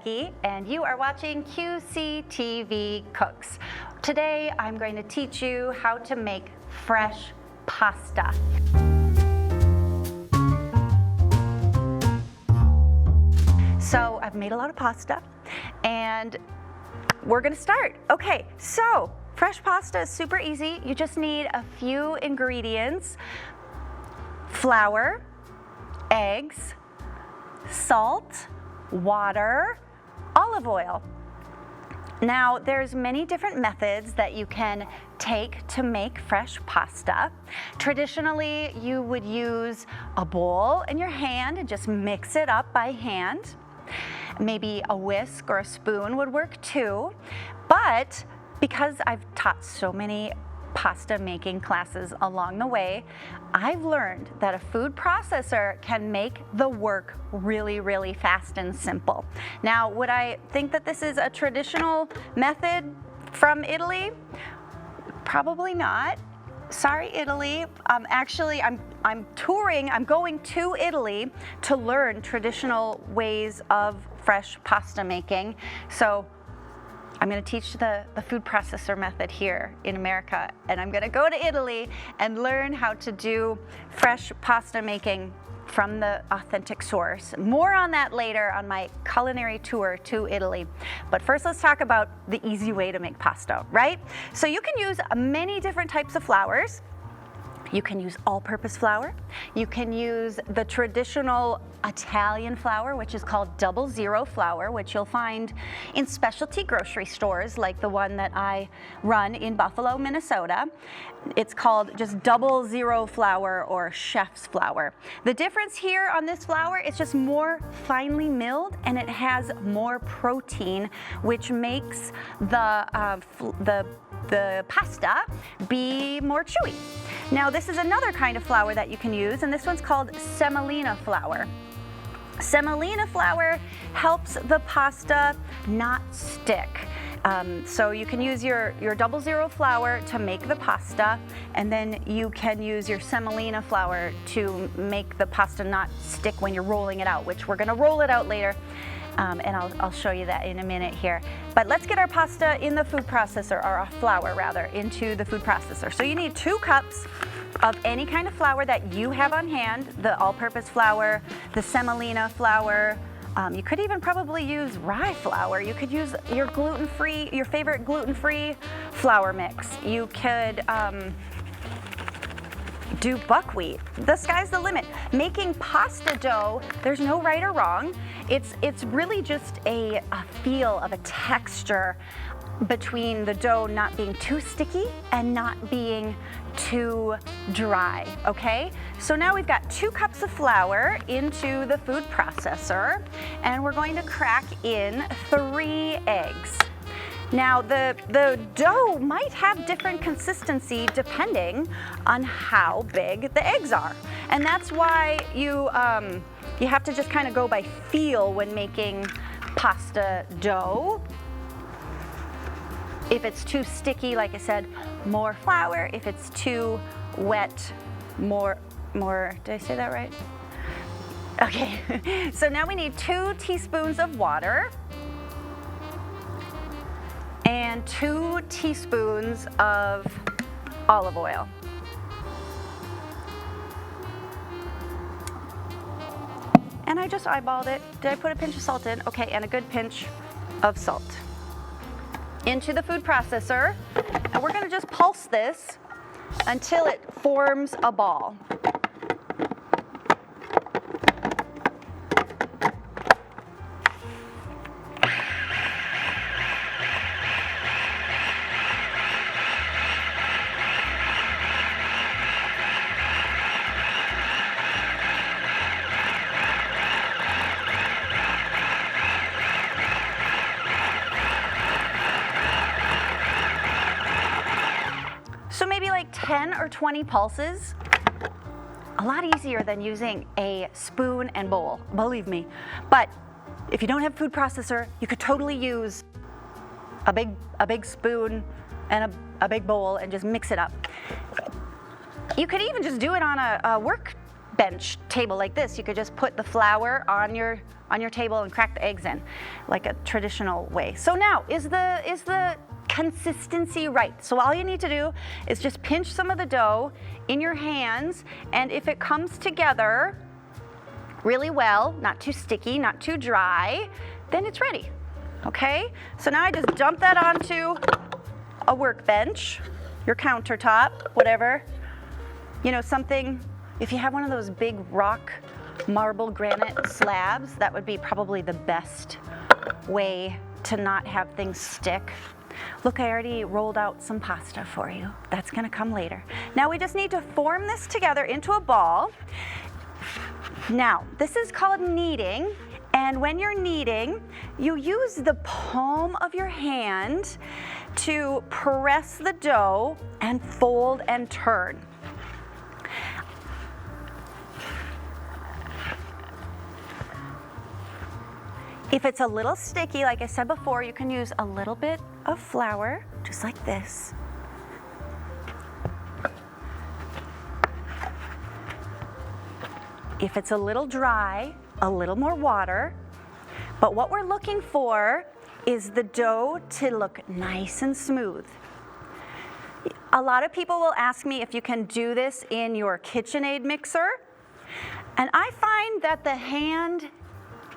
Becki, and you are watching QCTV Cooks. Today I'm going to teach you how to make fresh pasta. So I've made a lot of pasta and we're gonna start. Okay, so fresh pasta is super easy. You just need a few ingredients: flour, eggs, salt, water, olive oil. Now, there's many different methods that you can take to make fresh pasta. Traditionally, you would use a bowl in your hand and just mix it up by hand. Maybe a whisk or a spoon would work too. But because I've taught so many pasta making classes along the way, I've learned that a food processor can make the work really, really fast and simple. Now, would I think that this is a traditional method from Italy? Probably not. Sorry, Italy. Actually, I'm touring, I'm going to Italy to learn traditional ways of fresh pasta making. So I'm going to teach the food processor method here in America, and I'm going to go to Italy and learn how to do fresh pasta making from the authentic source. More on that later on my culinary tour to Italy. But first, let's talk about the easy way to make pasta, right? So you can use many different types of flours. You can use all-purpose flour. You can use the traditional Italian flour, which is called 00 flour, which you'll find in specialty grocery stores like the one that I run in Buffalo, Minnesota. It's called just 00 flour or chef's flour. The difference here on this flour, it's just more finely milled and it has more protein, which makes the pasta be more chewy. Now, this is another kind of flour that you can use, and this one's called semolina flour. Semolina flour helps the pasta not stick. So you can use your 00 flour to make the pasta, and then you can use your semolina flour to make the pasta not stick when you're rolling it out, which we're gonna roll it out later. And I'll show you that in a minute here. But let's get our pasta in the food processor, or our flour rather, into the food processor. So you need 2 cups of any kind of flour that you have on hand, the all-purpose flour, the semolina flour. You could even probably use rye flour. You could use your favorite gluten-free flour mix. You could do buckwheat. The sky's the limit. Making pasta dough, there's no right or wrong. It's really just a feel of a texture between the dough not being too sticky and not being too dry, okay? So now we've got 2 cups of flour into the food processor, and we're going to crack in 3 eggs. Now, the dough might have different consistency depending on how big the eggs are. And that's why you have to just kind of go by feel when making pasta dough. If it's too sticky, like I said, more flour. If it's too wet, more, did I say that right? Okay, so now we need 2 teaspoons of water and 2 teaspoons of olive oil. And I just eyeballed it. Did I put a pinch of salt in? Okay, and a good pinch of salt. Into the food processor, and we're gonna just pulse this until it forms a ball. So maybe like 10 or 20 pulses. A lot easier than using a spoon and bowl, believe me. But if you don't have a food processor, you could totally use a big spoon and a big bowl and just mix it up. You could even just do it on a work bench table like this. You could just put the flour on your table and crack the eggs in, like a traditional way. So now, is the consistency right? So all you need to do is just pinch some of the dough in your hands, and if it comes together really well, not too sticky, not too dry, then it's ready, okay? So now I just dump that onto a workbench, your countertop, whatever. You know, something, if you have one of those big rock marble granite slabs, that would be probably the best way to not have things stick. Look, I already rolled out some pasta for you. That's gonna come later. Now we just need to form this together into a ball. Now, this is called kneading, and when you're kneading, you use the palm of your hand to press the dough and fold and turn. If it's a little sticky, like I said before, you can use a little bit of flour, just like this. If it's a little dry, a little more water. But what we're looking for is the dough to look nice and smooth. A lot of people will ask me if you can do this in your KitchenAid mixer. And I find that the hand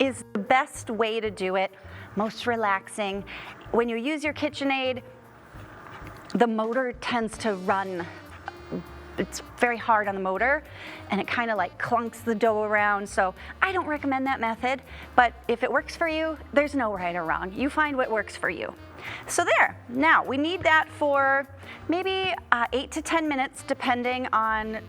is the best way to do it, most relaxing. When you use your KitchenAid, the motor tends to run. It's very hard on the motor, and it kind of like clunks the dough around, so I don't recommend that method, but if it works for you, there's no right or wrong. You find what works for you. So there, now we need that for maybe 8 to 10 minutes, depending on,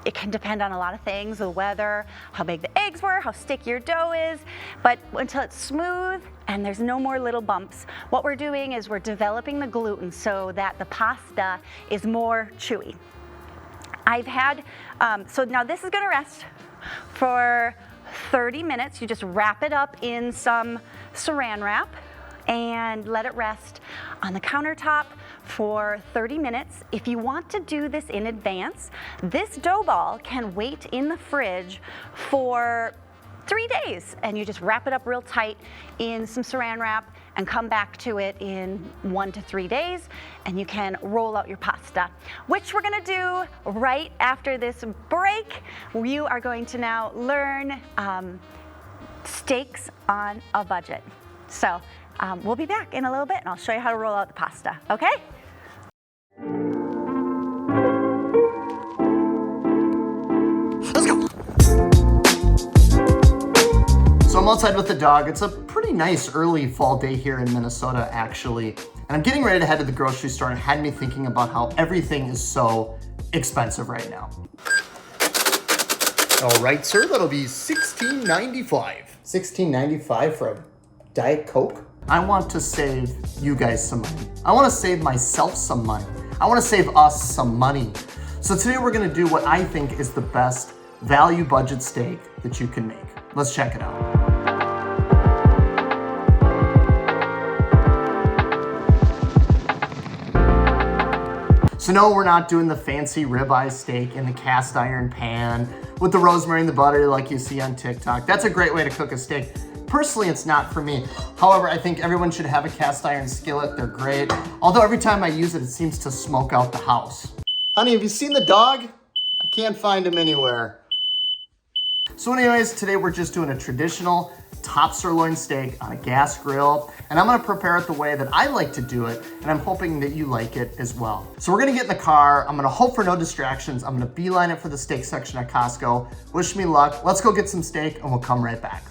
it can depend on a lot of things, the weather, how big the eggs were, how sticky your dough is, but until it's smooth and there's no more little bumps, what we're doing is we're developing the gluten so that the pasta is more chewy. I've had, so now this is gonna rest for 30 minutes. You just wrap it up in some saran wrap and let it rest on the countertop for 30 minutes. If you want to do this in advance, this dough ball can wait in the fridge for 3 days, and you just wrap it up real tight in some saran wrap and come back to it in 1 to 3 days, and you can roll out your pasta, which we're gonna do right after this break. You are going to now learn steaks on a budget. So we'll be back in a little bit, and I'll show you how to roll out the pasta, okay? Let's go. So I'm outside with the dog. It's a pretty nice early fall day here in Minnesota, actually. And I'm getting ready to head to the grocery store, and it had me thinking about how everything is so expensive right now. All right, sir, that'll be $16.95. $16.95 for a Diet Coke? I want to save you guys some money. I want to save myself some money. I want to save us some money. So today we're gonna do what I think is the best value budget steak that you can make. Let's check it out. So no, we're not doing the fancy ribeye steak in the cast iron pan with the rosemary and the butter like you see on TikTok. That's a great way to cook a steak. Personally, it's not for me. However, I think everyone should have a cast iron skillet. They're great. Although every time I use it, it seems to smoke out the house. Honey, have you seen the dog? I can't find him anywhere. So anyways, today we're just doing a traditional top sirloin steak on a gas grill, and I'm gonna prepare it the way that I like to do it, and I'm hoping that you like it as well. So we're gonna get in the car, I'm gonna hope for no distractions, I'm gonna beeline it for the steak section at Costco. Wish me luck, let's go get some steak and we'll come right back.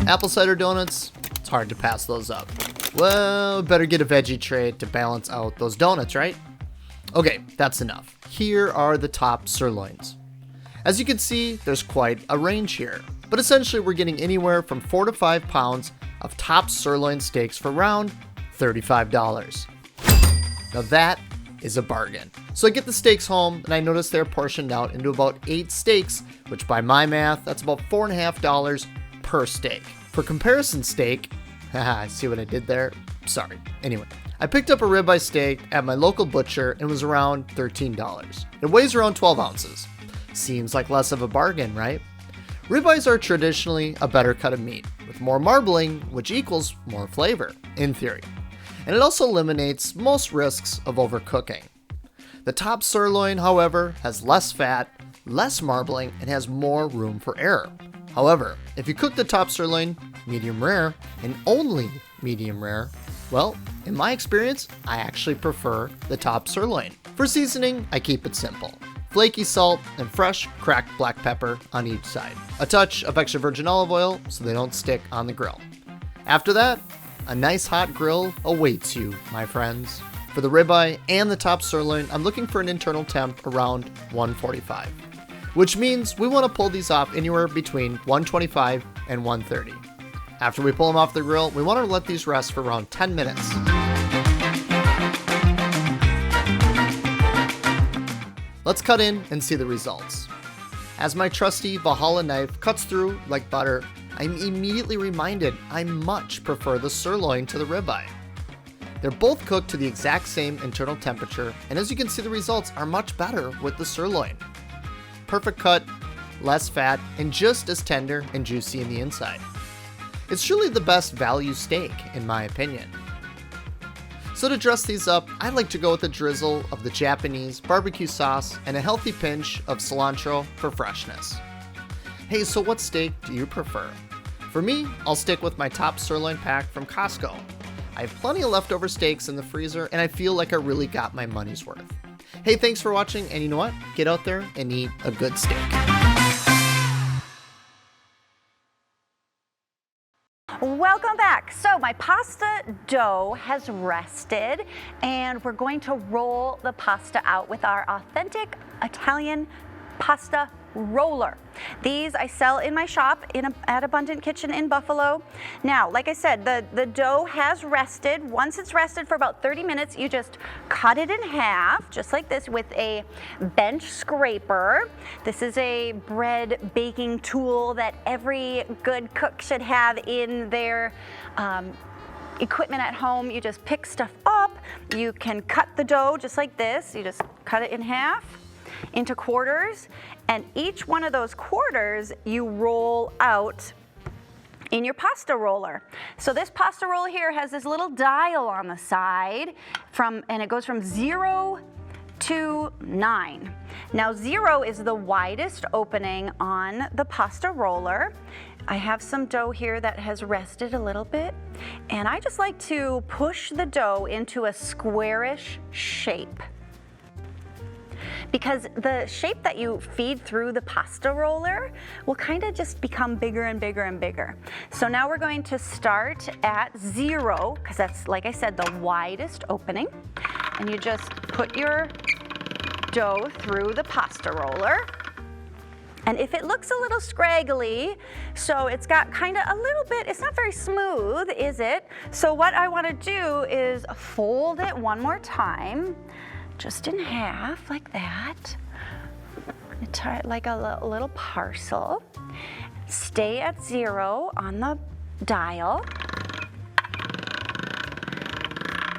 Apple cider donuts, it's hard to pass those up. Well, better get a veggie tray to balance out those donuts, right? Okay, that's enough. Here are the top sirloins. As you can see, there's quite a range here, but essentially we're getting anywhere from 4 to 5 pounds of top sirloin steaks for around $35. Now that is a bargain. So I get the steaks home, and I notice they're portioned out into about 8 steaks, which by my math, that's about $4.50 per steak. For comparison steak, Haha, see what I did there? Sorry. Anyway, I picked up a ribeye steak at my local butcher and it was around $13. It weighs around 12 ounces. Seems like less of a bargain, right? Ribeyes are traditionally a better cut of meat, with more marbling, which equals more flavor, in theory. And it also eliminates most risks of overcooking. The top sirloin, however, has less fat, less marbling, and has more room for error. However, if you cook the top sirloin medium rare, and only medium rare, well, in my experience, I actually prefer the top sirloin. For seasoning, I keep it simple. Flaky salt and fresh cracked black pepper on each side. A touch of extra virgin olive oil so they don't stick on the grill. After that, a nice hot grill awaits you, my friends. For the ribeye and the top sirloin, I'm looking for an internal temp around 145, which means we want to pull these off anywhere between 125 and 130. After we pull them off the grill, we want to let these rest for around 10 minutes. Let's cut in and see the results. As my trusty Valhalla knife cuts through like butter, I'm immediately reminded I much prefer the sirloin to the ribeye. They're both cooked to the exact same internal temperature, and as you can see, the results are much better with the sirloin. Perfect cut, less fat, and just as tender and juicy in the inside. It's truly the best value steak, in my opinion. So to dress these up, I like to go with a drizzle of the Japanese barbecue sauce and a healthy pinch of cilantro for freshness. Hey, so what steak do you prefer? For me, I'll stick with my top sirloin pack from Costco. I have plenty of leftover steaks in the freezer, and I feel like I really got my money's worth. Hey, thanks for watching, and you know what? Get out there and eat a good steak. Welcome back. So my pasta dough has rested, and we're going to roll the pasta out with our authentic Italian pasta roller. These I sell in my shop at Abundant Kitchen in Buffalo. Now, like I said, the dough has rested. Once it's rested for about 30 minutes, you just cut it in half, just like this, with a bench scraper. This is a bread baking tool that every good cook should have in their equipment at home. You just pick stuff up. You can cut the dough just like this. You just cut it in half into quarters, and each one of those quarters you roll out in your pasta roller. So this pasta roller here has this little dial on the side and it goes from 0 to 9. Now 0 is the widest opening on the pasta roller. I have some dough here that has rested a little bit, and I just like to push the dough into a squarish shape, because the shape that you feed through the pasta roller will kind of just become bigger and bigger and bigger. So now we're going to start at 0, because that's, like I said, the widest opening. And you just put your dough through the pasta roller. And if it looks a little scraggly, so it's got kind of a little bit, it's not very smooth, is it? So what I want to do is fold it one more time, just in half, like that. Tie it like a little parcel. Stay at 0 on the dial.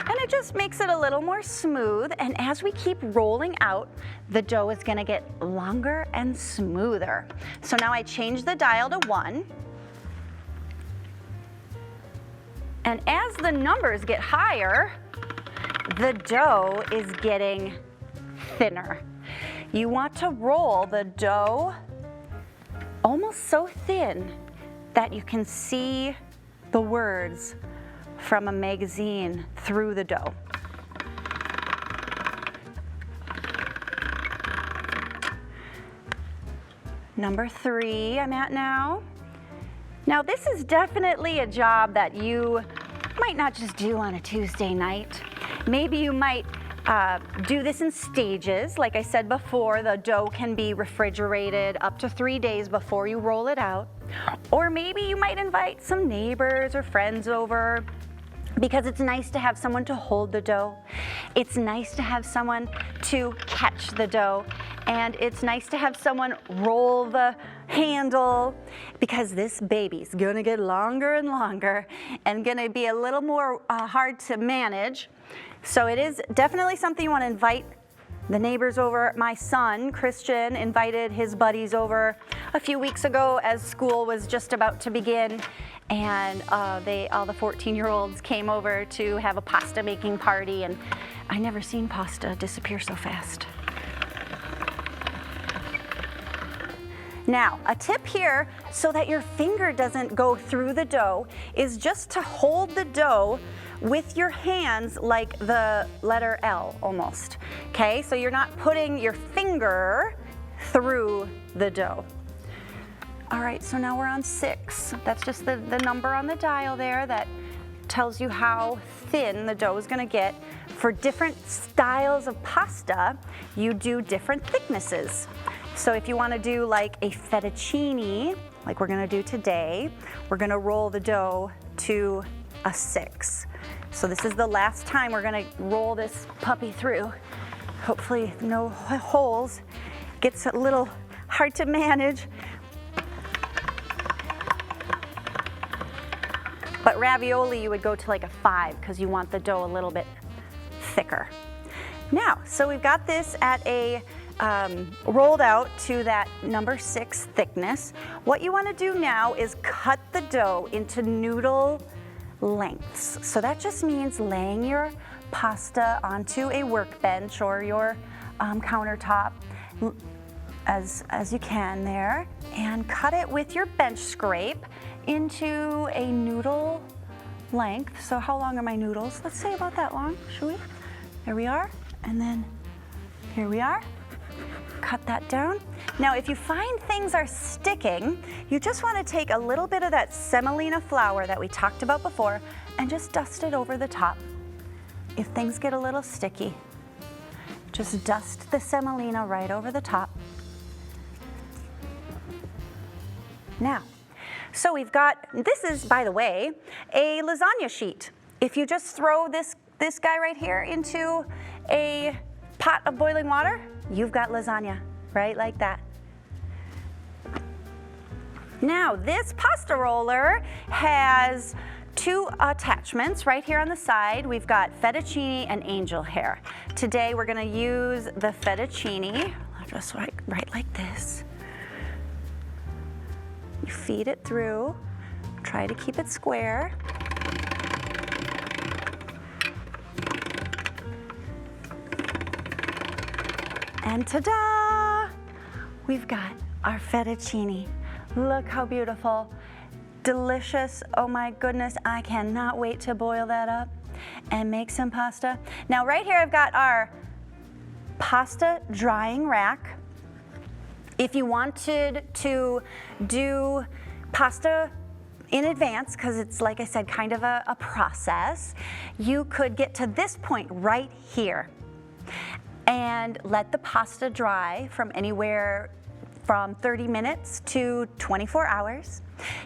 And it just makes it a little more smooth. And as we keep rolling out, the dough is gonna get longer and smoother. So now I change the dial to 1. And as the numbers get higher, the dough is getting thinner. You want to roll the dough almost so thin that you can see the words from a magazine through the dough. Number 3 I'm at now. Now this is definitely a job that you might not just do on a Tuesday night. Maybe you might do this in stages. Like I said before, the dough can be refrigerated up to 3 days before you roll it out. Or maybe you might invite some neighbors or friends over, because it's nice to have someone to hold the dough. It's nice to have someone to catch the dough. And it's nice to have someone roll the handle, because this baby's gonna get longer and longer and gonna be a little more hard to manage. So it is definitely something you wanna invite the neighbors over. My son, Christian, invited his buddies over a few weeks ago as school was just about to begin, and all the 14-year-olds came over to have a pasta making party, and I never seen pasta disappear so fast. Now, a tip here so that your finger doesn't go through the dough is just to hold the dough with your hands like the letter L almost, okay? So you're not putting your finger through the dough. All right, so now we're on 6. That's just the number on the dial there that tells you how thin the dough is gonna get. For different styles of pasta, you do different thicknesses. So if you wanna do like a fettuccine, like we're gonna do today, we're gonna roll the dough to a 6. So this is the last time we're gonna roll this puppy through. Hopefully no holes. Gets a little hard to manage. But ravioli, you would go to like a 5 because you want the dough a little bit thicker. Now, so we've got this at a rolled out to that number 6 thickness. What you want to do now is cut the dough into noodle lengths. So that just means laying your pasta onto a workbench or your countertop as you can there, and cut it with your bench scrape into a noodle length. So how long are my noodles? Let's say about that long, should we? There we are, and then here we are. Cut that down. Now, if you find things are sticking, you just want to take a little bit of that semolina flour that we talked about before and just dust it over the top. If things get a little sticky, just dust the semolina right over the top. Now, so we've got, this is, by the way, a lasagna sheet. If you just throw this guy right here into a pot of boiling water, you've got lasagna, right, like that. Now, this pasta roller has 2 attachments right here on the side. We've got fettuccine and angel hair. Today, we're gonna use the fettuccine, just right like this. You feed it through, try to keep it square. And ta-da! We've got our fettuccine. Look how beautiful. Delicious. Oh my goodness, I cannot wait to boil that up and make some pasta. Now right here I've got our pasta drying rack. If you wanted to do pasta in advance, because it's, like I said, kind of a process, you could get to this point right here and let the pasta dry from anywhere from 30 minutes to 24 hours.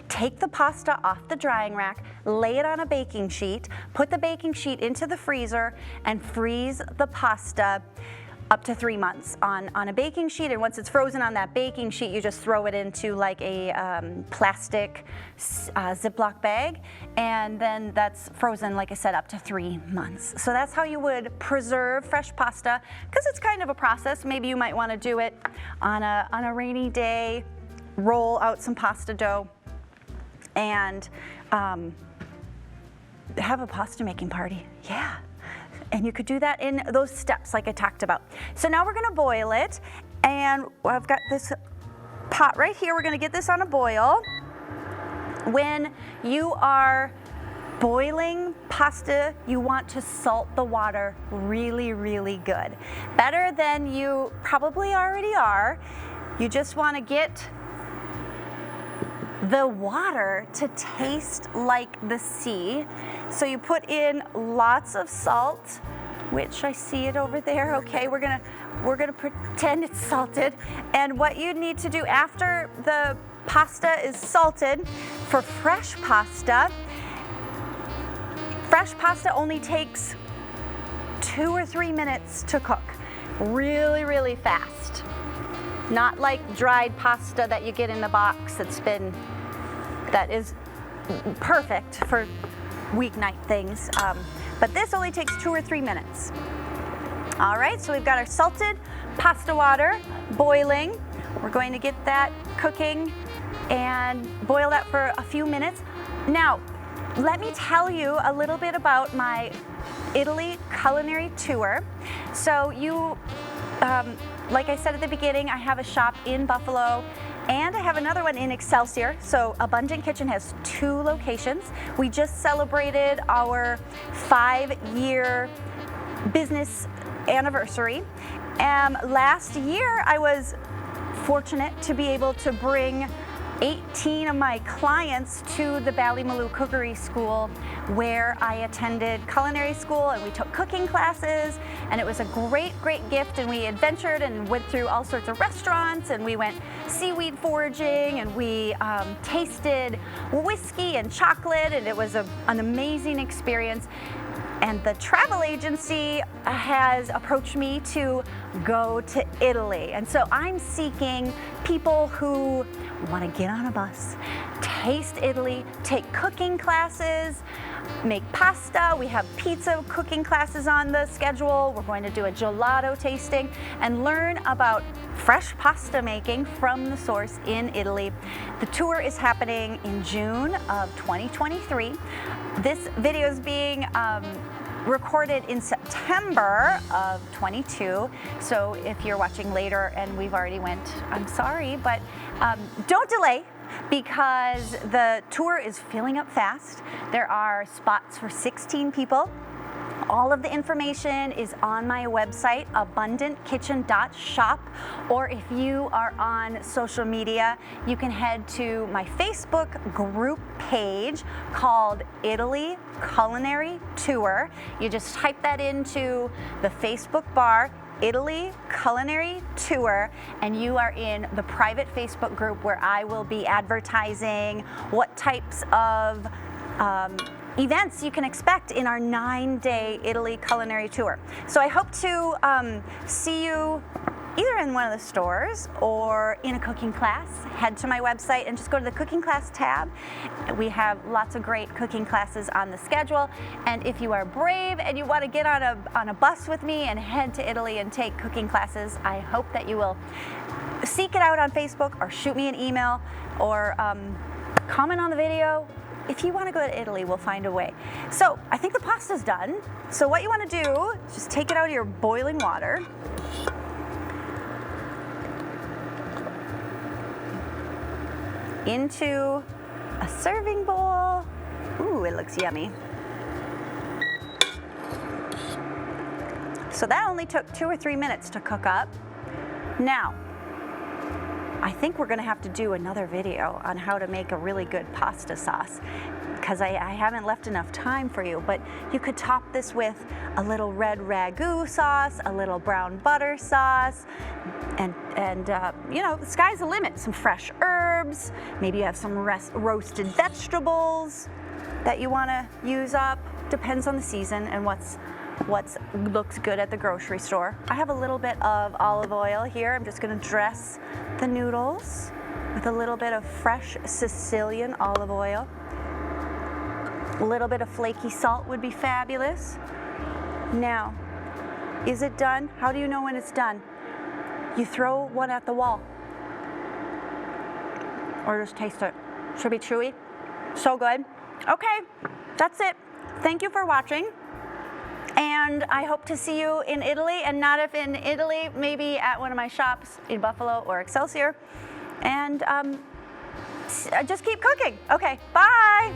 Take the pasta off the drying rack, lay it on a baking sheet, put the baking sheet into the freezer, and freeze the pasta up to 3 months on a baking sheet. And once it's frozen on that baking sheet, you just throw it into like a plastic Ziploc bag, and then that's frozen, like I said, up to 3 months. So that's how you would preserve fresh pasta, because it's kind of a process. Maybe you might want to do it on a rainy day, roll out some pasta dough, and have a pasta making party. Yeah. And you could do that in those steps like I talked about. So now we're gonna boil it, and I've got this pot right here. We're gonna get this on a boil. When you are boiling pasta, you want to salt the water really, really good. Better than you probably already are. You just wanna get the water to taste like the sea. So you put in lots of salt, which I see it over there. Okay, we're gonna pretend it's salted. And what you need to do after the pasta is salted, for fresh pasta only takes 2 or 3 minutes to cook. Really, really fast. Not like dried pasta that you get in the box that is perfect for weeknight things. But this only takes 2 or 3 minutes. All right, so we've got our salted pasta water boiling. We're going to get that cooking and boil that for a few minutes. Now, let me tell you a little bit about my Italy culinary tour. So like I said at the beginning, I have a shop in Buffalo and I have another one in Excelsior. So Abundant Kitchen has 2 locations. We just celebrated our 5-year business anniversary. Last year, I was fortunate to be able to bring 18 of my clients to the Ballymaloe Cookery School, where I attended culinary school and we took cooking classes, and it was a great gift. And we adventured and went through all sorts of restaurants, and we went seaweed foraging, and we tasted whiskey and chocolate, and it was an amazing experience. And the travel agency has approached me to go to Italy. And so I'm seeking people who want to get on a bus, taste Italy, take cooking classes, make pasta. We have pizza cooking classes on the schedule. We're going to do a gelato tasting and learn about fresh pasta making from the source in Italy. The tour is happening in June of 2023. This video is being recorded in September of 22. So if you're watching later and we've already went, I'm sorry, but don't delay, because the tour is filling up fast. There are spots for 16 people. All of the information is on my website, abundantkitchen.shop, or if you are on social media, you can head to my Facebook group page called Italy Culinary Tour. You just type that into the Facebook bar, Italy Culinary Tour, and you are in the private Facebook group where I will be advertising what types of events you can expect in our 9-day Italy culinary tour. So I hope to see you either in one of the stores or in a cooking class. Head to my website and just go to the cooking class tab. We have lots of great cooking classes on the schedule. And if you are brave and you want to get on a bus with me and head to Italy and take cooking classes, I hope that you will seek it out on Facebook or shoot me an email or comment on the video. If you want to go to Italy, we'll find a way. So I think the pasta's done. So what you want to do is just take it out of your boiling water. Into a serving bowl. Ooh, it looks yummy. So that only took 2 or 3 minutes to cook up. Now, I think we're gonna have to do another video on how to make a really good pasta sauce, because I haven't left enough time for you, but you could top this with a little red ragu sauce, a little brown butter sauce, and you know, the sky's the limit. Some fresh herbs, maybe you have some roasted vegetables that you wanna use up. Depends on the season and what looks good at the grocery store. I have a little bit of olive oil here. I'm just gonna dress the noodles with a little bit of fresh Sicilian olive oil. A little bit of flaky salt would be fabulous. Now, is it done? How do you know when it's done? You throw one at the wall. Or just taste it. Should be chewy. So good. Okay, that's it. Thank you for watching. And I hope to see you in Italy, and not if in Italy, maybe at one of my shops in Buffalo or Excelsior. And just keep cooking. Okay, bye.